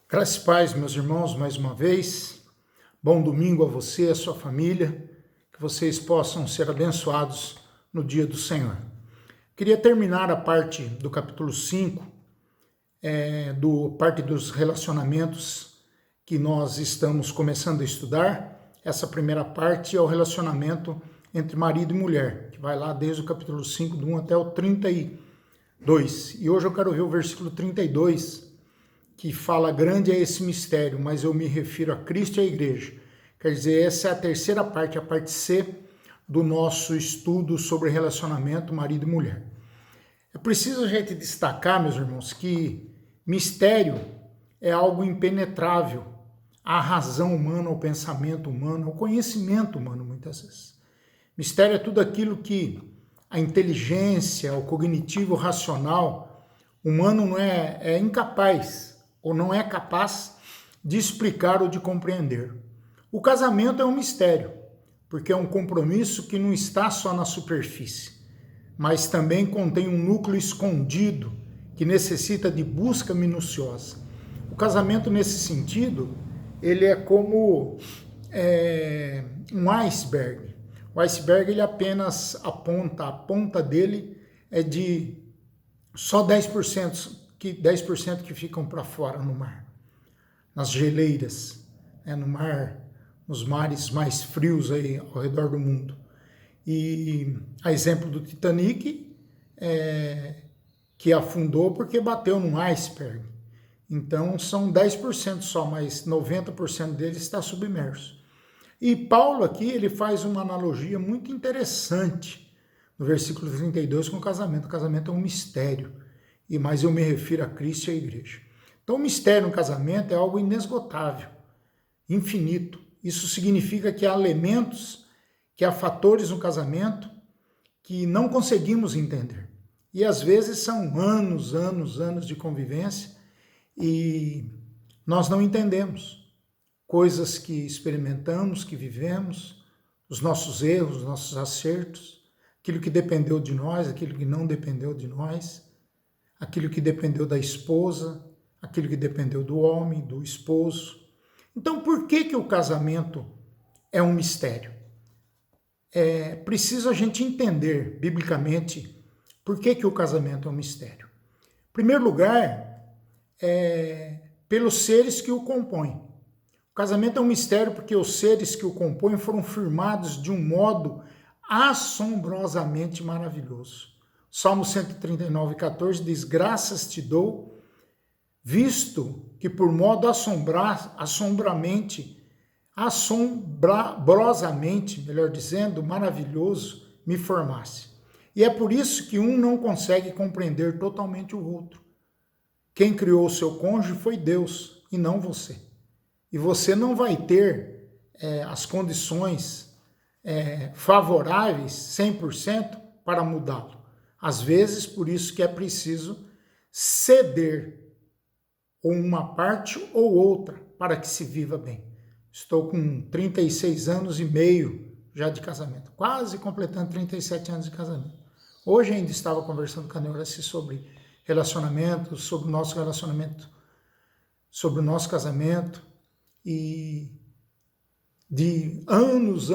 Graças e paz, meus irmãos, mais uma vez. Bom domingo a você e a sua família. Que vocês possam ser abençoados no dia do Senhor. Queria terminar a parte do capítulo 5, parte dos relacionamentos que nós estamos começando a estudar. Essa primeira parte é o relacionamento entre marido e mulher, que vai lá desde o capítulo 5, do 1 até o 32. E hoje eu quero ver o versículo 32, que fala: grande é esse mistério, mas eu me refiro a Cristo e à igreja. Quer dizer, essa é a terceira parte, a parte C do nosso estudo sobre relacionamento marido e mulher. É preciso a gente destacar, meus irmãos, que mistério é algo impenetrável à razão humana, ao pensamento humano, ao conhecimento humano, muitas vezes. Mistério é tudo aquilo que a inteligência, o cognitivo, o racional humano não é incapaz ou não é capaz de explicar ou de compreender. O casamento é um mistério, porque é um compromisso que não está só na superfície, mas também contém um núcleo escondido que necessita de busca minuciosa. O casamento, nesse sentido, ele é como um iceberg. O iceberg, ele apenas a ponta dele é de só 10% que ficam para fora no mar, nas geleiras, no mar, nos mares mais frios aí ao redor do mundo. E a exemplo do Titanic, que afundou porque bateu num iceberg. Então são 10% só, mas 90% dele está submerso. E Paulo aqui, ele faz uma analogia muito interessante no versículo 32 com o casamento. O casamento é um mistério, mas eu me refiro a Cristo e à igreja. Então o mistério no casamento é algo inesgotável, infinito. Isso significa que há elementos, que há fatores no casamento que não conseguimos entender. E às vezes são anos de convivência e nós não entendemos coisas que experimentamos, que vivemos, os nossos erros, os nossos acertos, aquilo que dependeu de nós, aquilo que não dependeu de nós, aquilo que dependeu da esposa, aquilo que dependeu do homem, do esposo. Então, por que o casamento é um mistério? É preciso a gente entender, biblicamente, por que o casamento é um mistério. Em primeiro lugar, pelos seres que o compõem. O casamento é um mistério porque os seres que o compõem foram firmados de um modo assombrosamente maravilhoso. Salmo 139:14 diz: graças te dou, visto que por modo assombrosamente, melhor dizendo, maravilhoso, me formasse. E é por isso que um não consegue compreender totalmente o outro. Quem criou o seu cônjuge foi Deus e não você. E você não vai ter as condições favoráveis 100% para mudá-lo. Às vezes, por isso que é preciso ceder ou uma parte ou outra para que se viva bem. Estou com 36 anos e meio já de casamento, quase completando 37 anos de casamento. Hoje ainda estava conversando com a Neuraci sobre relacionamento, sobre o nosso relacionamento, sobre o nosso casamento, e de anos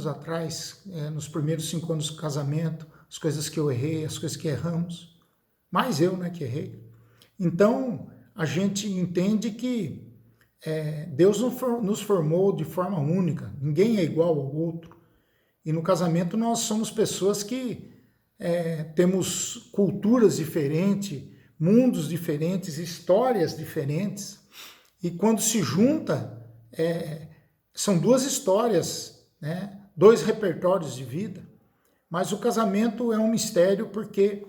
atrás, nos primeiros 5 anos do casamento, as coisas que eu errei, as coisas que erramos, mais eu, que errei. Então, a gente entende que Deus nos formou de forma única, ninguém é igual ao outro. E no casamento nós somos pessoas que temos culturas diferentes, mundos diferentes, histórias diferentes. E quando se junta, são duas histórias, dois repertórios de vida. Mas o casamento é um mistério porque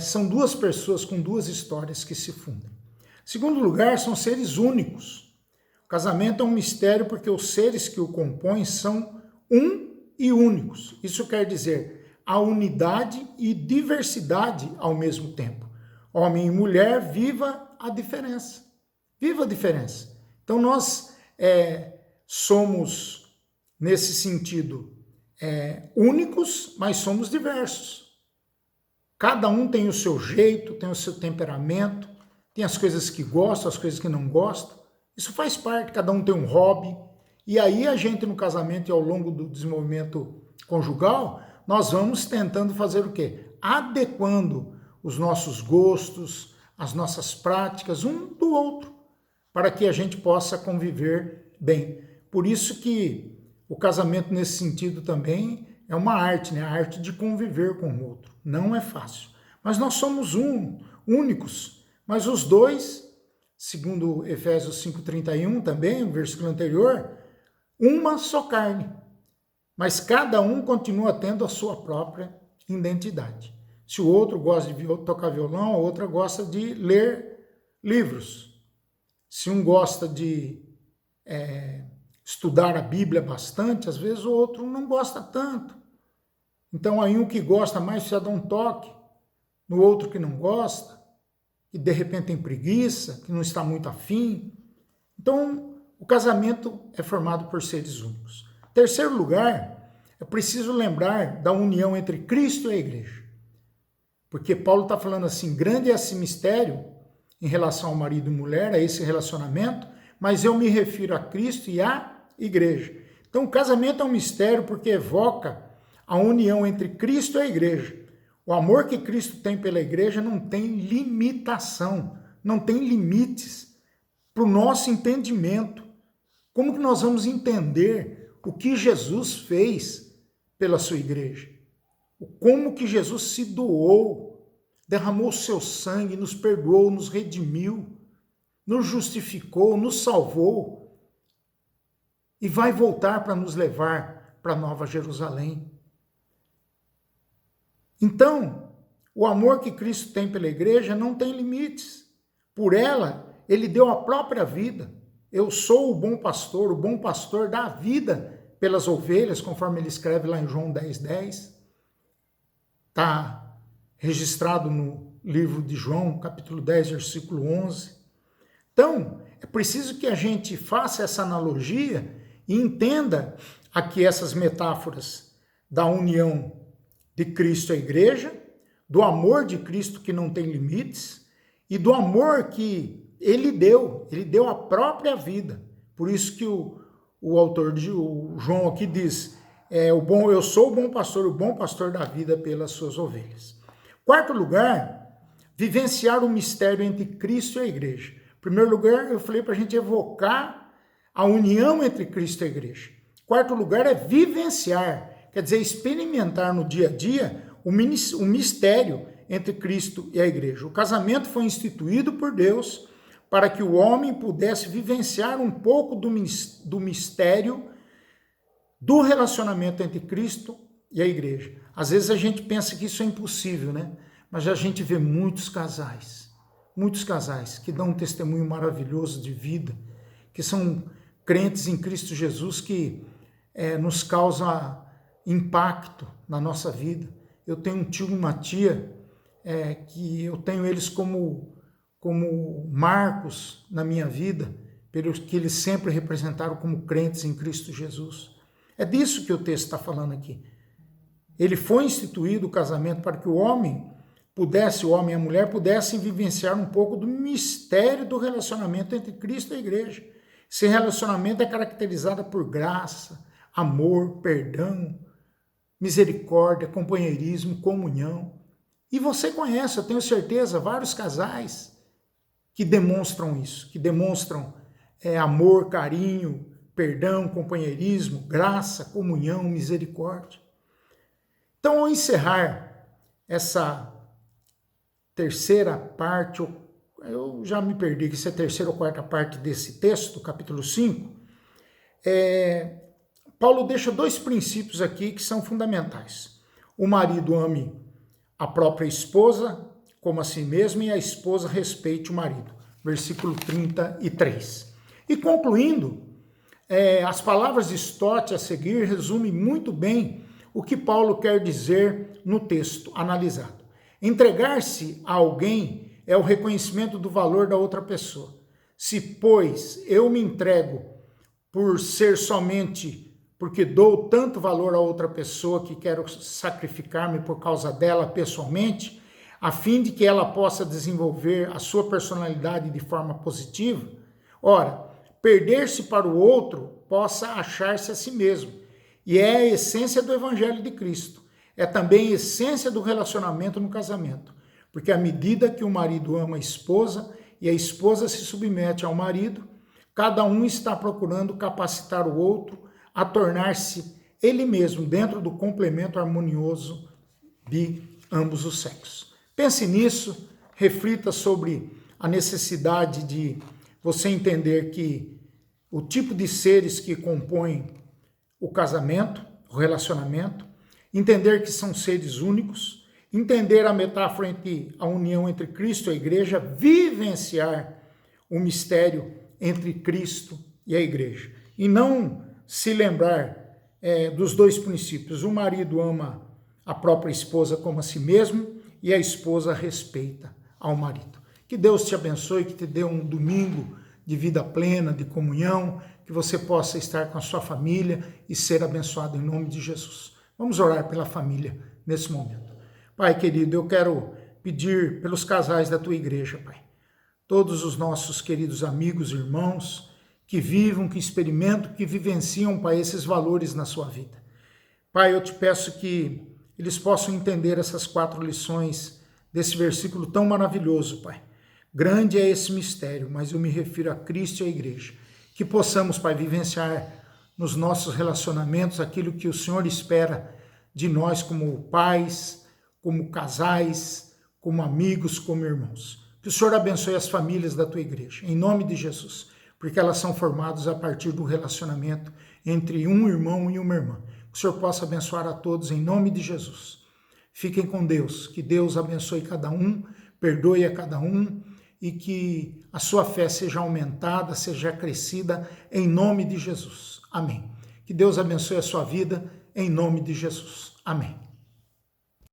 são duas pessoas com duas histórias que se fundem. Em segundo lugar, são seres únicos. O casamento é um mistério porque os seres que o compõem são um e únicos. Isso quer dizer a unidade e diversidade ao mesmo tempo. Homem e mulher, viva a diferença. Viva a diferença. Então nós somos, nesse sentido, únicos, mas somos diversos. Cada um tem o seu jeito, tem o seu temperamento, tem as coisas que gostam, as coisas que não gostam. Isso faz parte, cada um tem um hobby. E aí a gente no casamento e ao longo do desenvolvimento conjugal, nós vamos tentando fazer o quê? Adequando os nossos gostos, as nossas práticas, um do outro, para que a gente possa conviver bem. Por isso que o casamento nesse sentido também é uma arte, né? A arte de conviver com o outro. Não é fácil. Mas nós somos únicos. Mas os dois, segundo Efésios 5:31 também, o versículo anterior, uma só carne. Mas cada um continua tendo a sua própria identidade. Se o outro gosta de tocar violão, a outra gosta de ler livros. Se um gosta de estudar a Bíblia bastante, às vezes o outro não gosta tanto. Então aí um que gosta mais precisa dar um toque no outro que não gosta, que de repente tem preguiça, que não está muito afim. Então o casamento é formado por seres únicos. Terceiro lugar, é preciso lembrar da união entre Cristo e a igreja. Porque Paulo está falando assim, grande é esse mistério em relação ao marido e mulher, a esse relacionamento, mas eu me refiro a Cristo e à igreja. Então o casamento é um mistério porque evoca a união entre Cristo e a igreja. O amor que Cristo tem pela igreja não tem limitação, não tem limites para o nosso entendimento. Como que nós vamos entender o que Jesus fez pela sua igreja? Como que Jesus se doou, derramou o seu sangue, nos perdoou, nos redimiu, nos justificou, nos salvou e vai voltar para nos levar para Nova Jerusalém. Então, o amor que Cristo tem pela igreja não tem limites. Por ela, ele deu a própria vida. Eu sou o bom pastor dá a vida pelas ovelhas, conforme ele escreve lá em João 10:10. Está registrado no livro de João, capítulo 10, versículo 11. Então, é preciso que a gente faça essa analogia e entenda aqui essas metáforas da união de Cristo à igreja, do amor de Cristo que não tem limites e do amor que ele deu a própria vida. Por isso que o autor de João aqui diz, eu sou o bom pastor da vida pelas suas ovelhas. Quarto lugar, vivenciar o mistério entre Cristo e a igreja. Em primeiro lugar, eu falei para a gente evocar a união entre Cristo e a igreja. Quarto lugar é vivenciar, quer dizer, experimentar no dia a dia o mistério entre Cristo e a igreja. O casamento foi instituído por Deus para que o homem pudesse vivenciar um pouco do mistério do relacionamento entre Cristo e a igreja. Às vezes a gente pensa que isso é impossível, né? Mas a gente vê muitos casais que dão um testemunho maravilhoso de vida, que são crentes em Cristo Jesus, que nos causa impacto na nossa vida. Eu tenho um tio e uma tia que eu tenho eles como marcos na minha vida, pelos que eles sempre representaram como crentes em Cristo Jesus. É disso que o texto está falando aqui. Ele foi instituído o casamento para que o homem e a mulher pudessem vivenciar um pouco do mistério do relacionamento entre Cristo e a igreja. Esse relacionamento é caracterizado por graça, amor, perdão, misericórdia, companheirismo, comunhão. E você conhece, eu tenho certeza, vários casais que demonstram isso, que demonstram amor, carinho, perdão, companheirismo, graça, comunhão, misericórdia. Então, ao encerrar essa terceira parte, eu já me perdi, que se é a terceira ou quarta parte desse texto, capítulo 5, Paulo deixa dois princípios aqui que são fundamentais. O marido ame a própria esposa como a si mesmo e a esposa respeite o marido. Versículo 33. E concluindo, as palavras de Stott a seguir resumem muito bem o que Paulo quer dizer no texto analisado. Entregar-se a alguém é o reconhecimento do valor da outra pessoa. Se, pois, eu me entrego por ser somente porque dou tanto valor a outra pessoa que quero sacrificar-me por causa dela pessoalmente, a fim de que ela possa desenvolver a sua personalidade de forma positiva, ora, perder-se para o outro possa achar-se a si mesmo. E é a essência do Evangelho de Cristo. É também a essência do relacionamento no casamento. Porque à medida que o marido ama a esposa e a esposa se submete ao marido, cada um está procurando capacitar o outro a tornar-se ele mesmo dentro do complemento harmonioso de ambos os sexos. Pense nisso, reflita sobre a necessidade de você entender que o tipo de seres que compõem o casamento, o relacionamento, entender que são seres únicos, entender a metáfora entre a união entre Cristo e a igreja, vivenciar o mistério entre Cristo e a igreja. E não se lembrar dos dois princípios. O marido ama a própria esposa como a si mesmo e a esposa respeita ao marido. Que Deus te abençoe, que te dê um domingo de vida plena, de comunhão, que você possa estar com a sua família e ser abençoado em nome de Jesus. Vamos orar pela família nesse momento. Pai querido, eu quero pedir pelos casais da tua igreja, Pai. Todos os nossos queridos amigos e irmãos que vivam, que experimentam, que vivenciam, Pai, esses valores na sua vida. Pai, eu te peço que eles possam entender essas 4 lições desse versículo tão maravilhoso, Pai. Grande é esse mistério, mas eu me refiro a Cristo e à igreja. Que possamos, Pai, vivenciar nos nossos relacionamentos aquilo que o Senhor espera de nós como pais, como casais, como amigos, como irmãos. Que o Senhor abençoe as famílias da tua igreja, em nome de Jesus, porque elas são formadas a partir do relacionamento entre um irmão e uma irmã. Que o Senhor possa abençoar a todos em nome de Jesus. Fiquem com Deus, que Deus abençoe cada um, perdoe a cada um e que a sua fé seja aumentada, seja crescida em nome de Jesus. Amém. Que Deus abençoe a sua vida em nome de Jesus. Amém.